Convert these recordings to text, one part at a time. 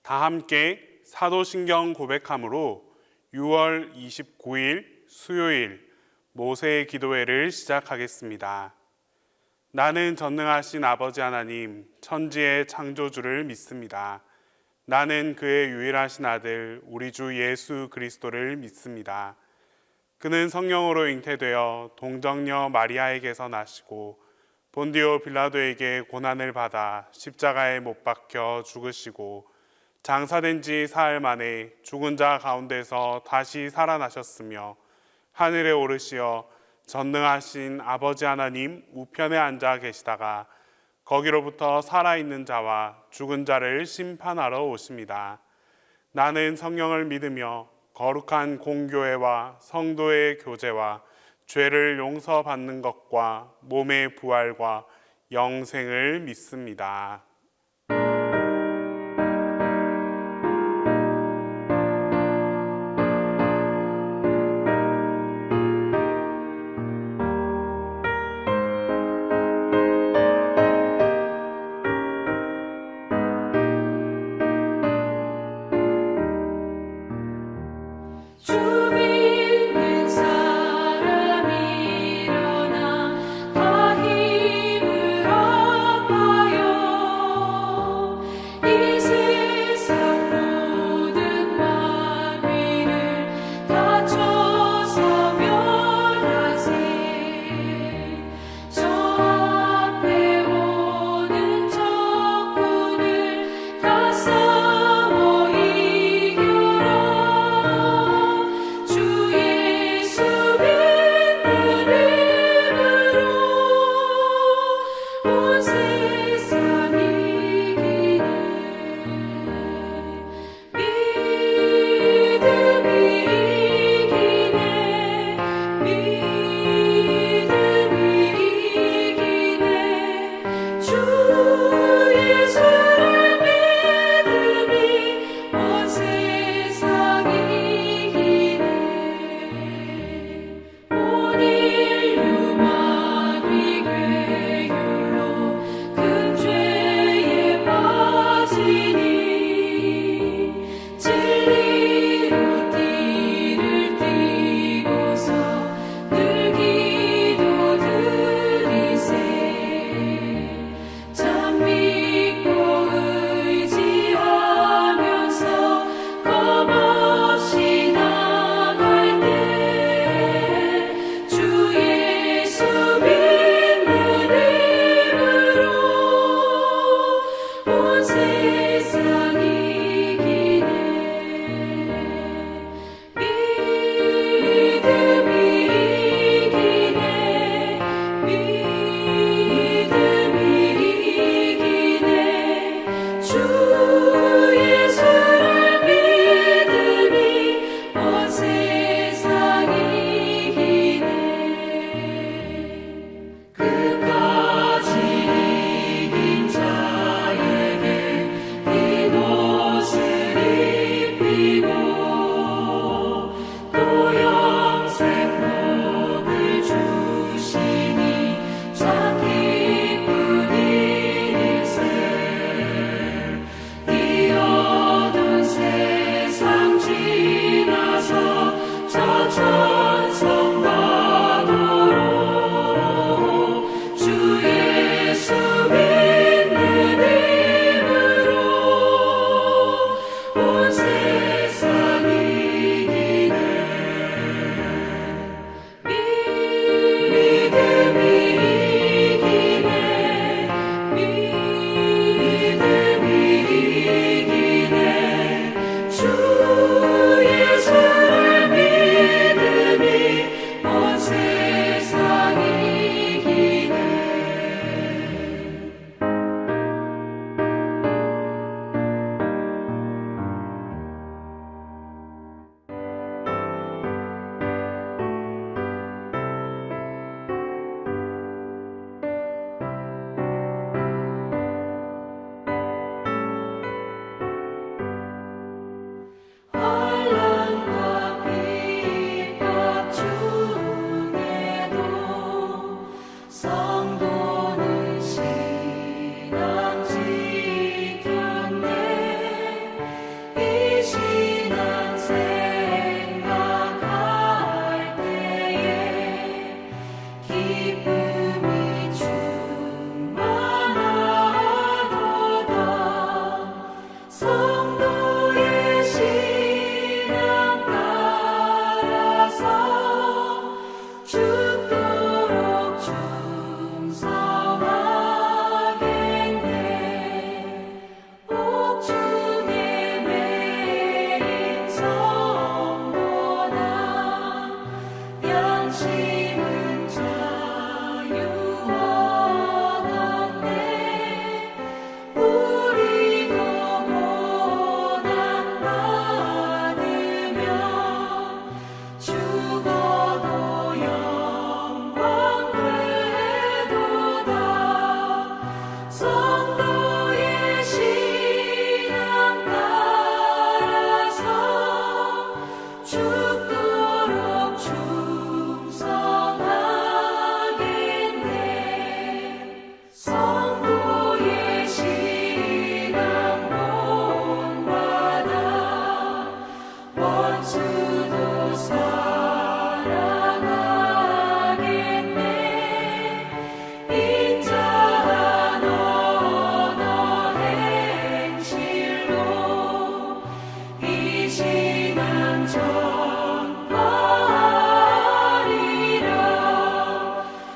다 함께 사도신경 고백함으로 6월 29일 수요일 모세의 기도회를 시작하겠습니다. 나는 전능하신 아버지 하나님, 천지의 창조주를 믿습니다. 나는 그의 유일하신 아들, 우리 주 예수 그리스도를 믿습니다. 그는 성령으로 잉태되어 동정녀 마리아에게서 나시고 본디오 빌라도에게 고난을 받아 십자가에 못 박혀 죽으시고 장사된 지 사흘 만에 죽은 자 가운데서 다시 살아나셨으며 하늘에 오르시어 전능하신 아버지 하나님 우편에 앉아 계시다가 거기로부터 살아있는 자와 죽은 자를 심판하러 오십니다. 나는 성령을 믿으며 거룩한 공교회와 성도의 교제와 죄를 용서받는 것과 몸의 부활과 영생을 믿습니다. 죽도록 충성하겠네. 성도의 신앙 본받아 원수도 사랑하겠네. 인자한 언어 행실로 이 신앙 전파하리라.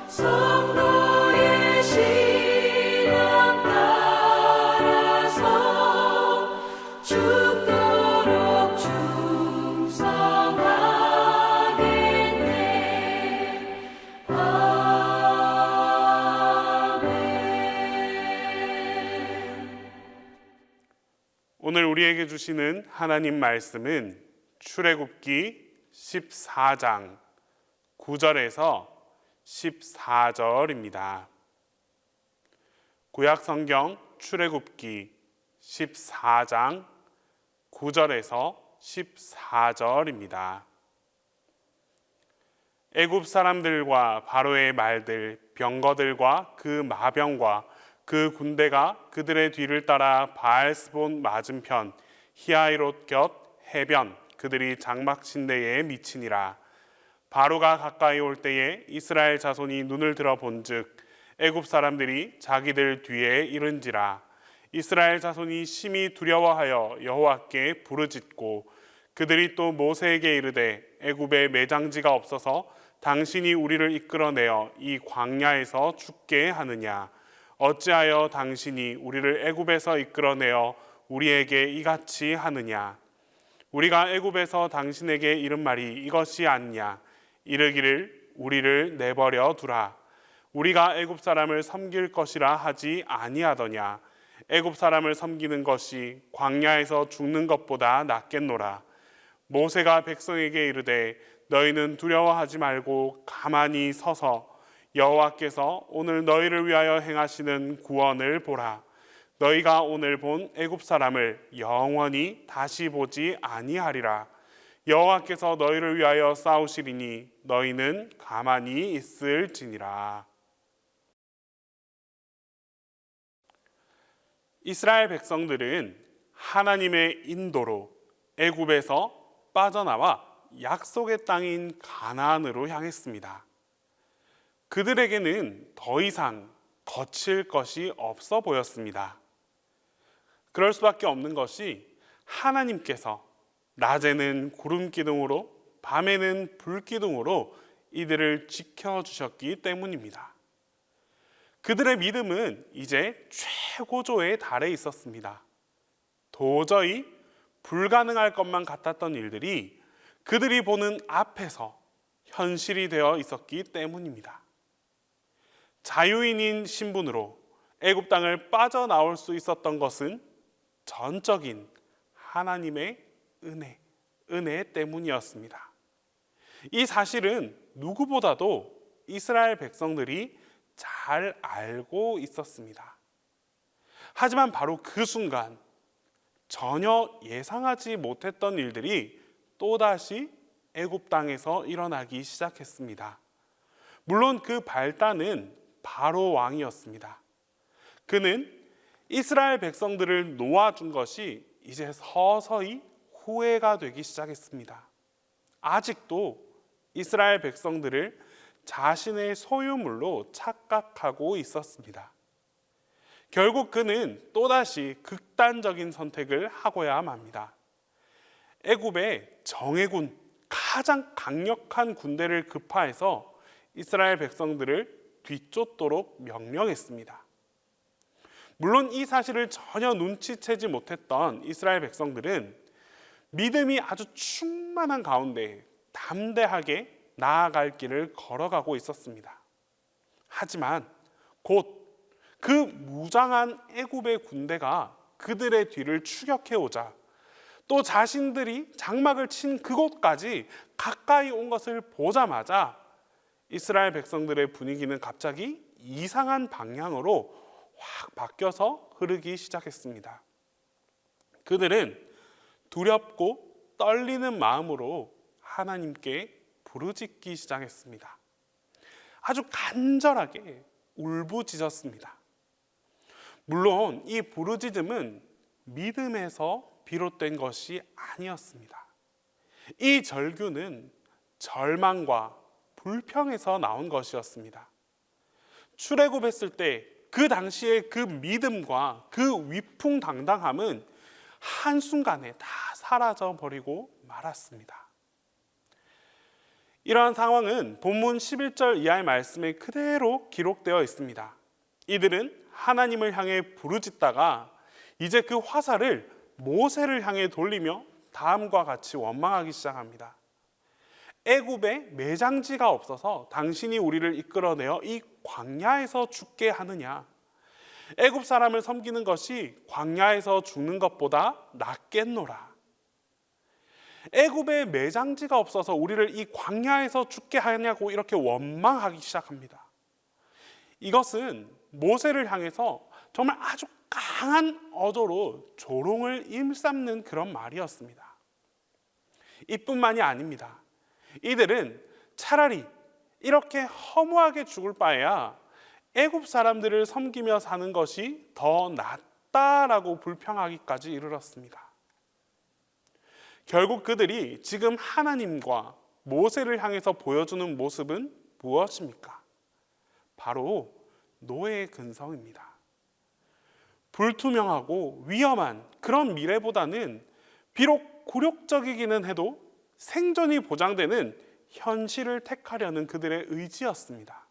성도의 신앙 따라서 죽도록 충성하겠네. 아멘. 오늘 우리에게 주시는 하나님 말씀은 출애굽기 14장 9절에서 14절입니다. 구약 성경 출애굽기 14장 9절에서 14절입니다. 애굽 사람들과 바로의 말들, 병거들과 그 마병과 그 군대가 그들의 뒤를 따라 바알스본 맞은편 히아이롯 곁 해변 그들이 장막 신대에 미치니라. 바로가 가까이 올 때에 이스라엘 자손이 눈을 들어 본즉 애굽 사람들이 자기들 뒤에 이른지라. 이스라엘 자손이 심히 두려워하여 여호와께 부르짖고 그들이 또 모세에게 이르되 애굽에 매장지가 없어서 당신이 우리를 이끌어내어 이 광야에서 죽게 하느냐. 어찌하여 당신이 우리를 애굽에서 이끌어내어 우리에게 이같이 하느냐. 우리가 애굽에서 당신에게 이른 말이 이것이 아니냐. 이르기를 우리를 내버려 두라. 우리가 애굽 사람을 섬길 것이라 하지 아니하더냐. 애굽 사람을 섬기는 것이 광야에서 죽는 것보다 낫겠노라. 모세가 백성에게 이르되 너희는 두려워하지 말고 가만히 서서 여호와께서 오늘 너희를 위하여 행하시는 구원을 보라. 너희가 오늘 본 애굽 사람을 영원히 다시 보지 아니하리라. 여호와께서 너희를 위하여 싸우시리니 너희는 가만히 있을지니라. 이스라엘 백성들은 하나님의 인도로 애굽에서 빠져나와 약속의 땅인 가나안으로 향했습니다. 그들에게는 더 이상 거칠 것이 없어 보였습니다. 그럴 수밖에 없는 것이 하나님께서 낮에는 구름 기둥으로 밤에는 불 기둥으로 이들을 지켜주셨기 때문입니다. 그들의 믿음은 이제 최고조에 달해 있었습니다. 도저히 불가능할 것만 같았던 일들이 그들이 보는 앞에서 현실이 되어 있었기 때문입니다. 자유인인 신분으로 애굽 땅을 빠져나올 수 있었던 것은 전적인 하나님의 은혜 때문이었습니다. 이 사실은 누구보다도 이스라엘 백성들이 잘 알고 있었습니다. 하지만 바로 그 순간 전혀 예상하지 못했던 일들이 또다시 애굽 땅에서 일어나기 시작했습니다. 물론 그 발단은 바로 왕이었습니다. 그는 이스라엘 백성들을 놓아준 것이 이제 서서히 후회가 되기 시작했습니다. 아직도 이스라엘 백성들을 자신의 소유물로 착각하고 있었습니다. 결국 그는 또다시 극단적인 선택을 하고야 합니다. 애굽의 정예군, 가장 강력한 군대를 급파해서 이스라엘 백성들을 뒤쫓도록 명령했습니다. 물론 이 사실을 전혀 눈치채지 못했던 이스라엘 백성들은 믿음이 아주 충만한 가운데 담대하게 나아갈 길을 걸어가고 있었습니다. 하지만 곧 그 무장한 애굽의 군대가 그들의 뒤를 추격해 오자 또 자신들이 장막을 친 그곳까지 가까이 온 것을 보자마자 이스라엘 백성들의 분위기는 갑자기 이상한 방향으로 확 바뀌어서 흐르기 시작했습니다. 그들은 두렵고 떨리는 마음으로 하나님께 부르짖기 시작했습니다. 아주 간절하게 울부짖었습니다. 물론 이 부르짖음은 믿음에서 비롯된 것이 아니었습니다. 이 절규는 절망과 불평에서 나온 것이었습니다. 출애굽했을 때 그 당시의 그 믿음과 그 위풍당당함은 한순간에 다 사라져 버리고 말았습니다. 이러한 상황은 본문 11절 이하의 말씀에 그대로 기록되어 있습니다. 이들은 하나님을 향해 부르짖다가 이제 그 화살을 모세를 향해 돌리며 다음과 같이 원망하기 시작합니다. 애굽에 매장지가 없어서 당신이 우리를 이끌어내어 이 광야에서 죽게 하느냐? 애굽 사람을 섬기는 것이 광야에서 죽는 것보다 낫겠노라. 애굽에 매장지가 없어서 우리를 이 광야에서 죽게 하냐고 이렇게 원망하기 시작합니다. 이것은 모세를 향해서 정말 아주 강한 어조로 조롱을 일삼는 그런 말이었습니다. 이뿐만이 아닙니다. 이들은 차라리 이렇게 허무하게 죽을 바에야 애굽 사람들을 섬기며 사는 것이 더 낫다라고 불평하기까지 이르렀습니다. 결국 그들이 지금 하나님과 모세를 향해서 보여주는 모습은 무엇입니까? 바로 노예의 근성입니다. 불투명하고 위험한 그런 미래보다는 비록 굴욕적이기는 해도 생존이 보장되는 현실을 택하려는 그들의 의지였습니다.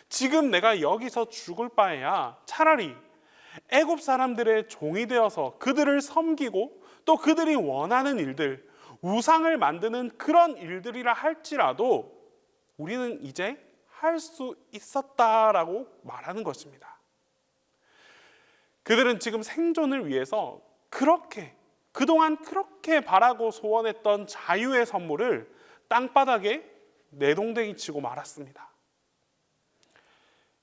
지금 내가 여기서 죽을 바에야 차라리 애굽 사람들의 종이 되어서 그들을 섬기고 또 그들이 원하는 일들, 우상을 만드는 그런 일들이라 할지라도 우리는 이제 할 수 있었다라고 말하는 것입니다. 그들은 지금 생존을 위해서 그동안 그렇게 바라고 소원했던 자유의 선물을 땅바닥에 내동댕이 치고 말았습니다.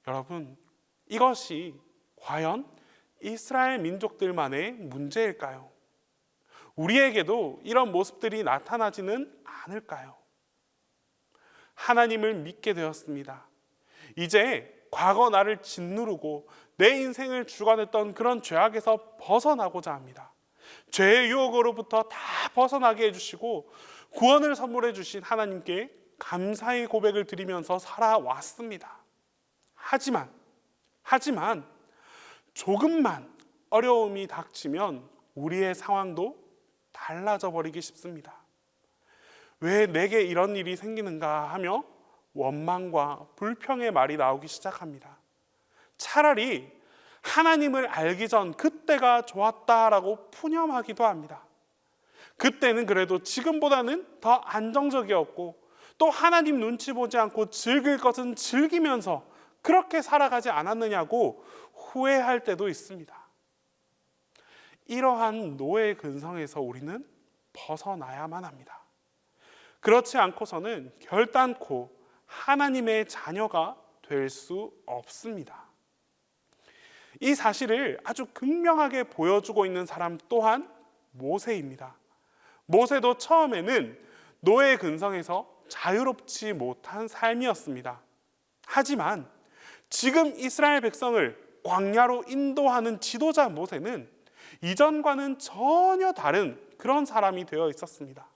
여러분, 이것이 과연 이스라엘 민족들만의 문제일까요? 우리에게도 이런 모습들이 나타나지는 않을까요? 하나님을 믿게 되었습니다. 이제 과거 나를 짓누르고 내 인생을 주관했던 그런 죄악에서 벗어나고자 합니다. 죄의 유혹으로부터 다 벗어나게 해주시고 구원을 선물해 주신 하나님께 감사의 고백을 드리면서 살아왔습니다. 하지만 조금만 어려움이 닥치면 우리의 상황도 달라져 버리기 쉽습니다. 왜 내게 이런 일이 생기는가 하며 원망과 불평의 말이 나오기 시작합니다. 차라리 하나님을 알기 전 그때가 좋았다라고 푸념하기도 합니다. 그때는 그래도 지금보다는 더 안정적이었고 또 하나님 눈치 보지 않고 즐길 것은 즐기면서 그렇게 살아가지 않았느냐고 후회할 때도 있습니다. 이러한 노예의 근성에서 우리는 벗어나야만 합니다. 그렇지 않고서는 결단코 하나님의 자녀가 될 수 없습니다. 이 사실을 아주 극명하게 보여주고 있는 사람 또한 모세입니다. 모세도 처음에는 노예의 근성에서 자유롭지 못한 삶이었습니다. 하지만 지금 이스라엘 백성을 광야로 인도하는 지도자 모세는 이전과는 전혀 다른 그런 사람이 되어 있었습니다.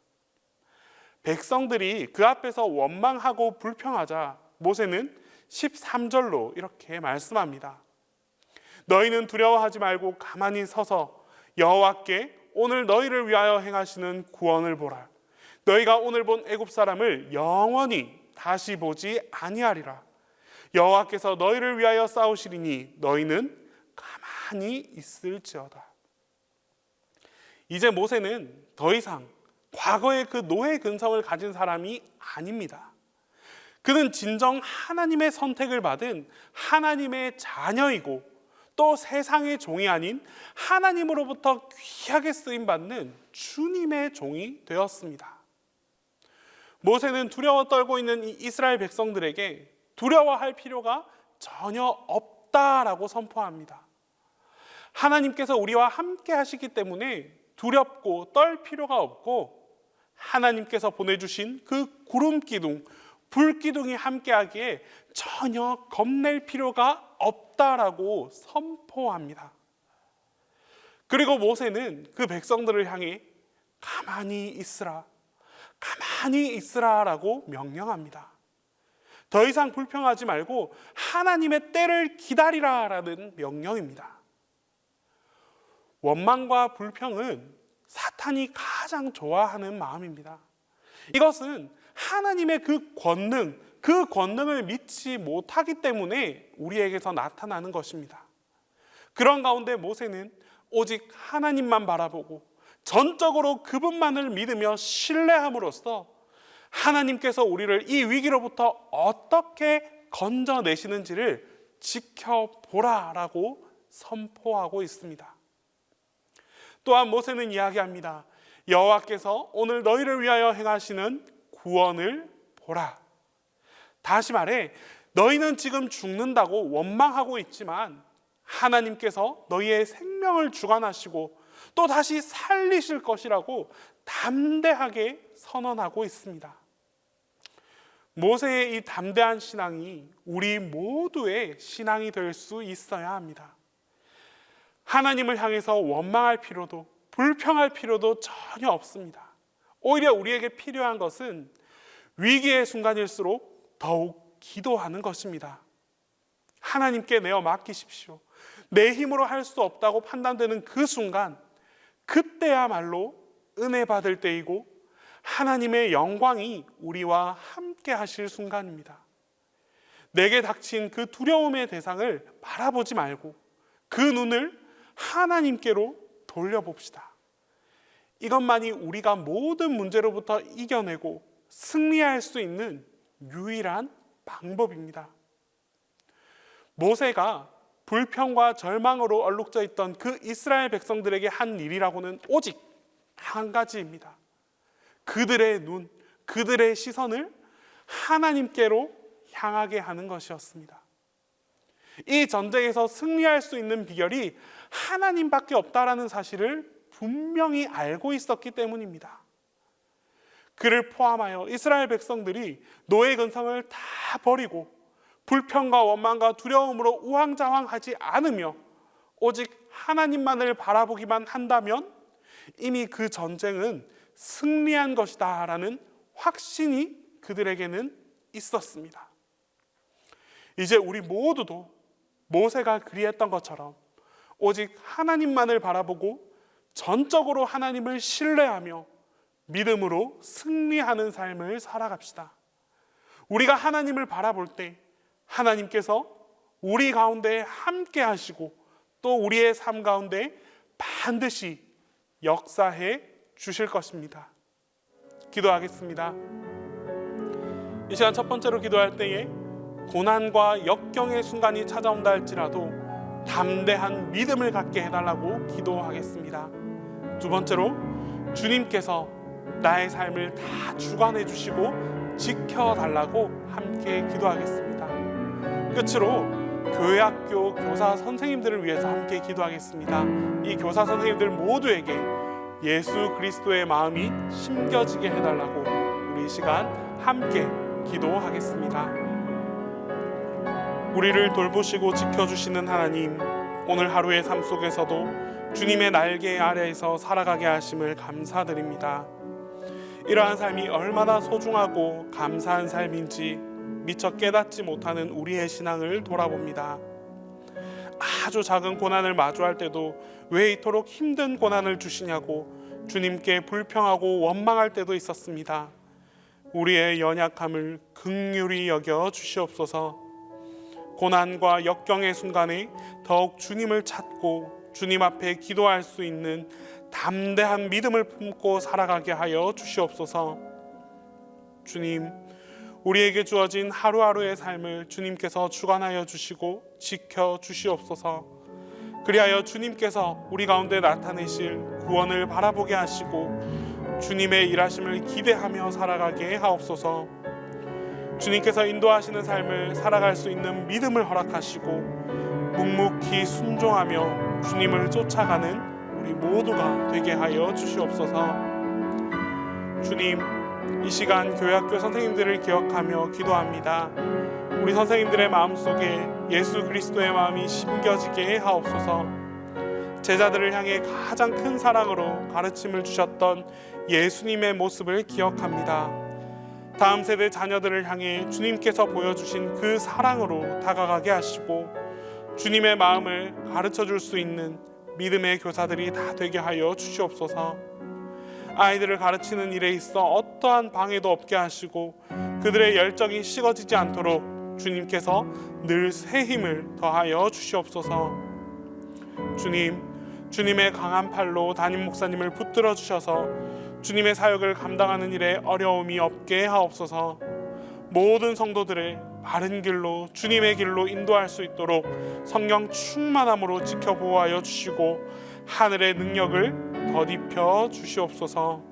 백성들이 그 앞에서 원망하고 불평하자 모세는 13절로 이렇게 말씀합니다. 너희는 두려워하지 말고 가만히 서서 여호와께 오늘 너희를 위하여 행하시는 구원을 보라. 너희가 오늘 본 애굽 사람을 영원히 다시 보지 아니하리라. 여호와께서 너희를 위하여 싸우시리니 너희는 가만히 있을지어다. 이제 모세는 더 이상 과거의 그 노예 근성을 가진 사람이 아닙니다. 그는 진정 하나님의 선택을 받은 하나님의 자녀이고 또 세상의 종이 아닌 하나님으로부터 귀하게 쓰임받는 주님의 종이 되었습니다. 모세는 두려워 떨고 있는 이 이스라엘 백성들에게 두려워할 필요가 전혀 없다라고 선포합니다. 하나님께서 우리와 함께 하시기 때문에 두렵고 떨 필요가 없고 하나님께서 보내주신 그 구름 기둥, 불 기둥이 함께하기에 전혀 겁낼 필요가 없다라고 선포합니다. 그리고 모세는 그 백성들을 향해 가만히 있으라, 가만히 있으라라고 명령합니다. 더 이상 불평하지 말고 하나님의 때를 기다리라라는 명령입니다. 원망과 불평은 사탄이 가장 좋아하는 마음입니다. 이것은 하나님의 그 권능을 믿지 못하기 때문에 우리에게서 나타나는 것입니다. 그런 가운데 모세는 오직 하나님만 바라보고 전적으로 그분만을 믿으며 신뢰함으로써 하나님께서 우리를 이 위기로부터 어떻게 건져내시는지를 지켜보라라고 선포하고 있습니다. 또한 모세는 이야기합니다. 여호와께서 오늘 너희를 위하여 행하시는 구원을 보라. 다시 말해 너희는 지금 죽는다고 원망하고 있지만 하나님께서 너희의 생명을 주관하시고 또 다시 살리실 것이라고 담대하게 선언하고 있습니다. 모세의 이 담대한 신앙이 우리 모두의 신앙이 될 수 있어야 합니다. 하나님을 향해서 원망할 필요도 불평할 필요도 전혀 없습니다. 오히려 우리에게 필요한 것은 위기의 순간일수록 더욱 기도하는 것입니다. 하나님께 내어 맡기십시오. 내 힘으로 할 수 없다고 판단되는 그 순간, 그때야말로 은혜 받을 때이고 하나님의 영광이 우리와 함께 하실 순간입니다. 내게 닥친 그 두려움의 대상을 바라보지 말고 그 눈을 하나님께로 돌려봅시다. 이것만이 우리가 모든 문제로부터 이겨내고 승리할 수 있는 유일한 방법입니다. 모세가 불평과 절망으로 얼룩져 있던 그 이스라엘 백성들에게 한 일이라고는 오직 한 가지입니다. 그들의 눈, 그들의 시선을 하나님께로 향하게 하는 것이었습니다. 이 전쟁에서 승리할 수 있는 비결이 하나님밖에 없다라는 사실을 분명히 알고 있었기 때문입니다. 그를 포함하여 이스라엘 백성들이 노예 근성을 다 버리고 불평과 원망과 두려움으로 우왕좌왕하지 않으며 오직 하나님만을 바라보기만 한다면 이미 그 전쟁은 승리한 것이다 라는 확신이 그들에게는 있었습니다. 이제 우리 모두도 모세가 그리했던 것처럼 오직 하나님만을 바라보고 전적으로 하나님을 신뢰하며 믿음으로 승리하는 삶을 살아갑시다. 우리가 하나님을 바라볼 때 하나님께서 우리 가운데 함께 하시고 또 우리의 삶 가운데 반드시 역사해 주실 것입니다. 기도하겠습니다. 이 시간 첫 번째로 기도할 때에 고난과 역경의 순간이 찾아온다 할지라도 담대한 믿음을 갖게 해달라고 기도하겠습니다. 두 번째로 주님께서 나의 삶을 다 주관해 주시고 지켜달라고 함께 기도하겠습니다. 끝으로 교회 학교 교사 선생님들을 위해서 함께 기도하겠습니다. 이 교사 선생님들 모두에게 예수 그리스도의 마음이 심겨지게 해달라고 우리 이 시간 함께 기도하겠습니다. 우리를 돌보시고 지켜주시는 하나님, 오늘 하루의 삶 속에서도 주님의 날개 아래에서 살아가게 하심을 감사드립니다. 이러한 삶이 얼마나 소중하고 감사한 삶인지 미처 깨닫지 못하는 우리의 신앙을 돌아봅니다. 아주 작은 고난을 마주할 때도 왜 이토록 힘든 고난을 주시냐고 주님께 불평하고 원망할 때도 있었습니다. 우리의 연약함을 긍휼히 여겨 주시옵소서. 고난과 역경의 순간에 더욱 주님을 찾고 주님 앞에 기도할 수 있는 담대한 믿음을 품고 살아가게 하여 주시옵소서. 주님, 우리에게 주어진 하루하루의 삶을 주님께서 주관하여 주시고 지켜 주시옵소서. 그리하여 주님께서 우리 가운데 나타내실 구원을 바라보게 하시고 주님의 일하심을 기대하며 살아가게 하옵소서. 주님께서 인도하시는 삶을 살아갈 수 있는 믿음을 허락하시고 묵묵히 순종하며 주님을 쫓아가는 우리 모두가 되게 하여 주시옵소서. 주님, 이 시간 교회학교 선생님들을 기억하며 기도합니다. 우리 선생님들의 마음속에 예수 그리스도의 마음이 심겨지게 하옵소서. 제자들을 향해 가장 큰 사랑으로 가르침을 주셨던 예수님의 모습을 기억합니다. 다음 세대 자녀들을 향해 주님께서 보여주신 그 사랑으로 다가가게 하시고 주님의 마음을 가르쳐 줄 수 있는 믿음의 교사들이 다 되게 하여 주시옵소서. 아이들을 가르치는 일에 있어 어떠한 방해도 없게 하시고 그들의 열정이 식어지지 않도록 주님께서 늘 새 힘을 더하여 주시옵소서. 주님, 주님의 강한 팔로 담임 목사님을 붙들어 주셔서 주님의 사역을 감당하는 일에 어려움이 없게 하옵소서. 모든 성도들을 바른 길로 주님의 길로 인도할 수 있도록 성령 충만함으로 지켜보호하여 주시고 하늘의 능력을 덧입혀 주시옵소서.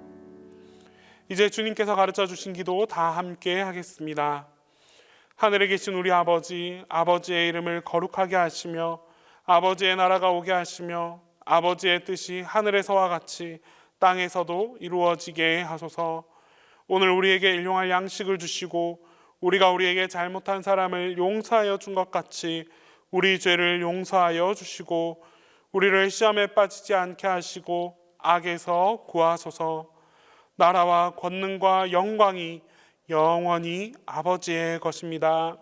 이제 주님께서 가르쳐 주신 기도 다 함께 하겠습니다. 하늘에 계신 우리 아버지, 아버지의 이름을 거룩하게 하시며 아버지의 나라가 오게 하시며 아버지의 뜻이 하늘에서와 같이 땅에서도 이루어지게 하소서. 오늘 우리에게 일용할 양식을 주시고 우리가 우리에게 잘못한 사람을 용서하여 준 것 같이 우리 죄를 용서하여 주시고 우리를 시험에 빠지지 않게 하시고 악에서 구하소서. 나라와 권능과 영광이 영원히 아버지의 것입니다.